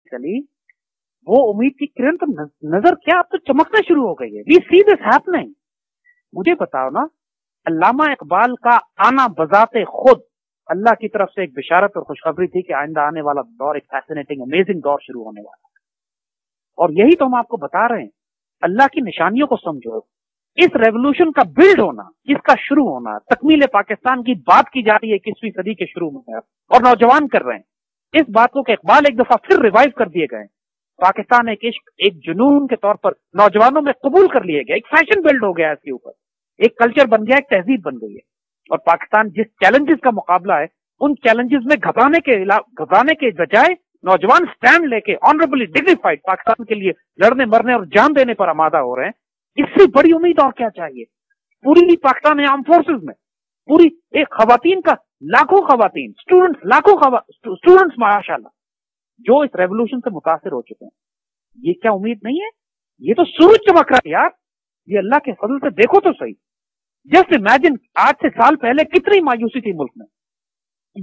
Basically وہ امید کی کرن تو نظر کیا اب تو چمکنا شروع ہو گئی ہے. وی سی دس ہیپننگ. مجھے بتاؤ نا, علامہ اقبال کا آنا بذات خود اللہ کی طرف سے ایک بشارت اور خوشخبری تھی کہ آئندہ آنے والا دور ایک فیسنیٹنگ امیزنگ دور شروع ہونے والا ہے. اور یہی تو ہم آپ کو بتا رہے ہیں, اللہ کی نشانیوں کو سمجھو. اس ریولوشن کا بلڈ ہونا, اس کا شروع ہونا, تکمیل پاکستان کی بات کی جا رہی ہے 21ویں صدی کے شروع میں, اور نوجوان کر رہے ہیں اس بات کو کہ اقبال ایک دفعہ پھر ریوائیو کر دیے گئے. پاکستان ایک عشق, ایک جنون کے طور پر نوجوانوں میں قبول کر لیے گیا, ایک فیشن بلڈ ہو گیا اس کے اوپر, ایک کلچر بن گیا, ایک تہذیب بن گئی ہے. اور پاکستان جس چیلنجز کا مقابلہ ہے ان چیلنجز میں گھبرانے کے بجائے نوجوان سٹینڈ لے کے آنریبلی ڈگنیفائڈ پاکستان کے لیے لڑنے مرنے اور جان دینے پر آمادہ ہو رہے ہیں. اس سے بڑی امید اور کیا چاہیے؟ پوری پاکستان آرم فورسز میں پوری ایک خواتین کا لاکھوں خواتین اسٹوڈنٹس ماشاءاللہ جو اس ریولوشن سے متاثر ہو چکے ہیں. یہ کیا امید نہیں ہے؟ یہ تو سورج چمک رہا ہے یار. یہ اللہ کے فضل سے دیکھو تو صحیح. جسٹ امیجن آج سے سال پہلے کتنی مایوسی تھی ملک میں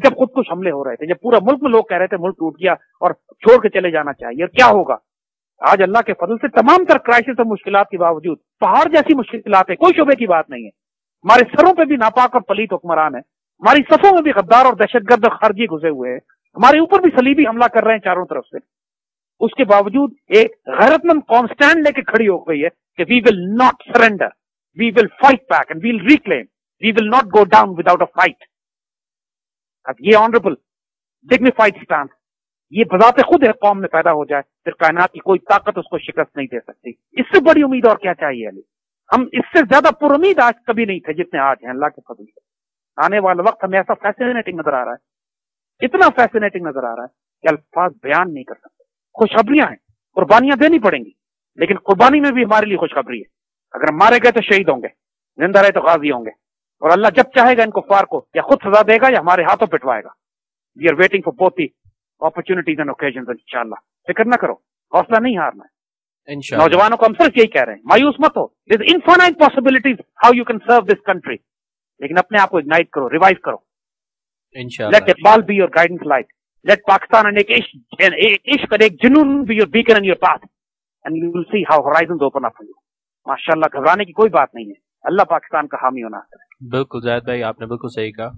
جب خود کش حملے ہو رہے تھے, جب پورا ملک میں لوگ کہہ رہے تھے ملک ٹوٹ گیا اور چھوڑ کے چلے جانا چاہیے, اور کیا ہوگا. آج اللہ کے فضل سے تمام تر کرائسس اور مشکلات کے باوجود پہاڑ جیسی مشکلات ہے, کوئی شعبے کی بات نہیں ہے. ہمارے سروں پہ بھی ناپاک اور پلیت حکمران ہے, ہماری صفوں میں بھی غدار اور دہشت گرد اور خارجی گھسے ہوئے ہیں, ہمارے اوپر بھی صلیبی حملہ کر رہے ہیں چاروں طرف سے. اس کے باوجود ایک غیرت مند قوم سٹینڈ لے کے کھڑی ہو گئی ہے کہ we will not surrender, we will fight back and we will reclaim, we will not go down without a fight. اب یہ آنریبل ڈگنیفائڈ سٹانس یہ بذات خود ہے قوم میں پیدا ہو جائے, پھر کائنات کی کوئی طاقت اس کو شکست نہیں دے سکتی. اس سے بڑی امید اور کیا چاہیے علی؟ ہم اس سے زیادہ پر امید آج کبھی نہیں تھے جتنے آج ہیں اللہ کے فضل سے. آنے والا وقت ہمیں ایسا فیسنیٹنگ نظر آ رہا ہے, اتنا فیسنیٹنگ نظر آ رہا ہے کہ الفاظ بیان نہیں کر سکتے. خوشخبریاں ہیں, قربانیاں دینی پڑیں گی, لیکن قربانی میں بھی ہمارے لیے خوشخبری ہے. اگر ہم مارے گئے تو شہید ہوں گے, زندہ رہے تو غازی ہوں گے, اور اللہ جب چاہے گا ان کفار کو یا خود سزا دے گا یا ہمارے ہاتھوں پٹوائے گا. We are waiting for both the opportunities and occasions انشاءاللہ. فکر نہ کرو, حوصلہ نہیں ہارنا ہے. نوجوانوں کو ہم صرف یہی کہہ رہے ہیں, مایوس مت ہو. There's infinite possibilities how you can serve this country. لیکن اپنے آپ کو اگنائٹ کرو, ریوائیو کرو. Let Iqbal be your guidance light. Let Pakistan and عشق and ایک جنون be your beacon and your path. And you will see how horizons open up for you. ماشاءاللہ گھبرانے کی کوئی بات نہیں ہے. اللہ پاکستان کا حامی ہونا ہے. بالکل زید بھائی, آپ نے بالکل صحیح کہا.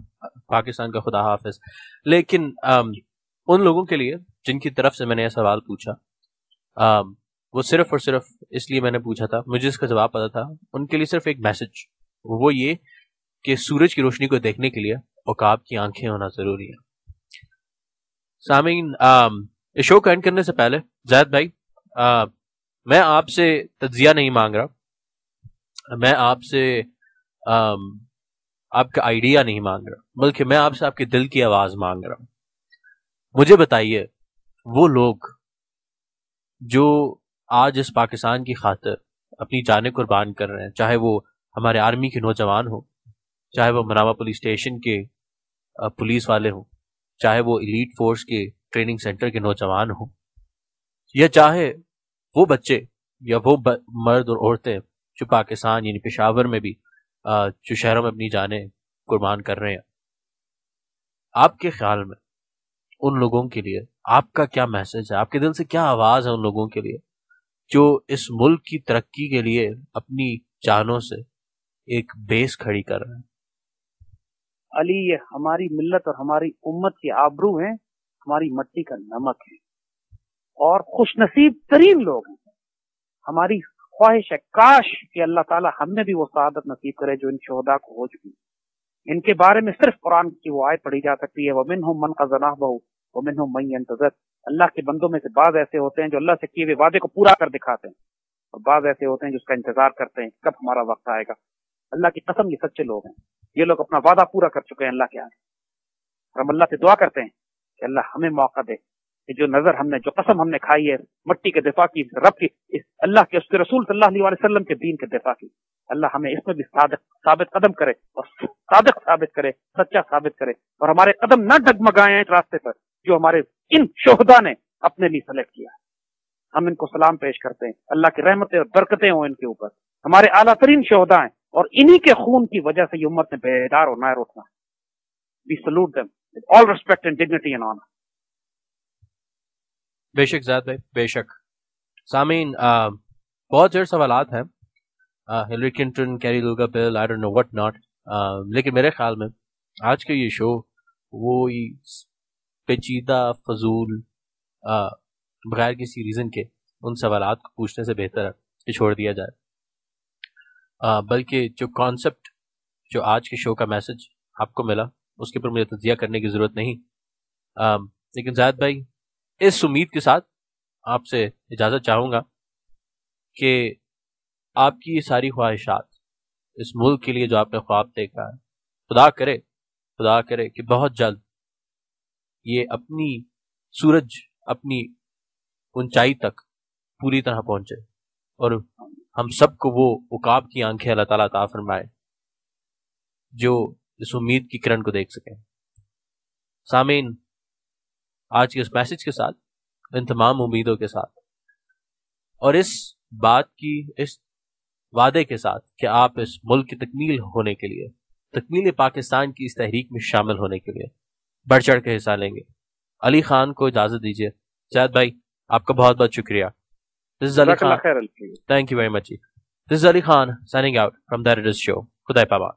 پاکستان کا خدا حافظ. لیکن ان لوگوں کے لیے جن کی طرف سے میں نے یہ سوال پوچھا, وہ صرف اور صرف اس لیے میں نے پوچھا تھا, مجھے اس کا جواب پتا تھا, ان کے لیے صرف ایک میسج, وہ یہ کہ سورج کی روشنی کو دیکھنے کے لیے عقاب کی آنکھیں ہونا ضروری ہے. سامعین, اس شو کو اینڈ کرنے سے پہلے زید بھائی, میں آپ سے تجزیہ نہیں مانگ رہا, میں آپ سے آپ کا آئیڈیا نہیں مانگ رہا, بلکہ میں آپ سے آپ کے دل کی آواز مانگ رہا ہوں. مجھے بتائیے, وہ لوگ جو آج اس پاکستان کی خاطر اپنی جانیں قربان کر رہے ہیں, چاہے وہ ہمارے آرمی کے نوجوان ہوں, چاہے وہ مناوا پولیس اسٹیشن کے پولیس والے ہوں, چاہے وہ ایلیٹ فورس کے ٹریننگ سینٹر کے نوجوان ہوں, یا چاہے وہ بچے یا وہ مرد اور عورتیں جو پاکستان یعنی پشاور میں بھی جو شہروں میں اپنی جانیں قربان کر رہے ہیں, آپ کے خیال میں ان لوگوں کے لیے آپ کا کیا میسج ہے؟ آپ کے دل سے کیا آواز ہے ان لوگوں کے لیے جو اس ملک کی ترقی کے لیے اپنی جانوں سے ایک بیس کھڑی کر رہے ہیں؟ علی, یہ ہماری ملت اور ہماری امت کی آبرو ہیں, ہماری مٹی کا نمک ہے, اور خوش نصیب ترین لوگ ہیں. ہماری خواہش ہے کاش کہ اللہ تعالی ہم نے بھی وہ سعادت نصیب کرے جو ان شہداء کو ہو چکی. ان کے بارے میں صرف قرآن کی وہ آیت پڑھی جا سکتی ہے, وَمِنْهُمْ مَنْ قَضَى نَحْبَهُ وَمِنْهُمْ مَنْ يَنْتَظِرُ. اللہ کے بندوں میں سے بعض ایسے ہوتے ہیں جو اللہ سے کیے ہوئے وعدے کو پورا کر دکھاتے ہیں, اور بعض ایسے ہوتے ہیں جو اس کا انتظار کرتے ہیں کب ہمارا وقت آئے گا. اللہ کی قسم یہ سچے لوگ ہیں, یہ لوگ اپنا وعدہ پورا کر چکے ہیں اللہ کے آگے. اور ہم اللہ سے دعا کرتے ہیں کہ اللہ ہمیں موقع دے کہ جو نظر ہم نے, جو قسم ہم نے کھائی ہے مٹی کے دفاع کی, رب کی, اللہ کے, اس کے رسول صلی اللہ علیہ وسلم کے دین کے دفاع کی, اللہ ہمیں اس میں بھی ثابت قدم کرے اور صادق ثابت کرے, سچا ثابت کرے, اور ہمارے قدم نہ ڈگمگائیں اس راستے پر جو ہمارے ان شہداء نے اپنے لیے سلیکٹ کیا. ہم ان کو سلام پیش کرتے ہیں, اللہ کی رحمتیں اور برکتیں ہوں ان کے اوپر. ہمارے اعلیٰ ترین شہداء ہیں, اور انہی کے خون کی وجہ سے یہ امت نے بیدار ہونا ہے, روکنا ہے. We salute them with all respect and dignity and honor. بے شک زید بھائی، بے شک. سامعین، بہت زیادہ سوالات ہیں، Hillary Clinton, Kerry Lugar Bill, I don't know what not, لیکن میرے خیال میں آج کا یہ شو وہ پیچیدہ فضول بغیر کسی ریزن کے ان سوالات کو پوچھنے سے بہتر ہے کہ چھوڑ دیا جائے، بلکہ جو کانسیپٹ، جو آج کے شو کا میسج آپ کو ملا اس کے اوپر مجھے تجزیہ کرنے کی ضرورت نہیں. لیکن زید بھائی، اس امید کے ساتھ آپ سے اجازت چاہوں گا کہ آپ کی یہ ساری خواہشات اس ملک کے لیے جو آپ نے خواب دیکھا ہے، خدا کرے کہ بہت جلد یہ اپنی سورج اپنی اونچائی تک پوری طرح پہنچے اور ہم سب کو وہ عقاب کی آنکھیں اللہ تعالیٰ عطا فرمائے جو اس امید کی کرن کو دیکھ سکیں. سامعین، آج کے اس میسج کے ساتھ، ان تمام امیدوں کے ساتھ اور اس بات کی، اس وعدے کے ساتھ کہ آپ اس ملک کی تکمیل ہونے کے لیے، تکمیل پاکستان کی اس تحریک میں شامل ہونے کے لیے بڑھ چڑھ کے حصہ لیں گے، علی خان کو اجازت دیجیے. زید بھائی، آپ کا بہت بہت شکریہ. This is Ali Khan. Thank you very much. This is Ali Khan signing out from That It Is Show. خدا پاماں.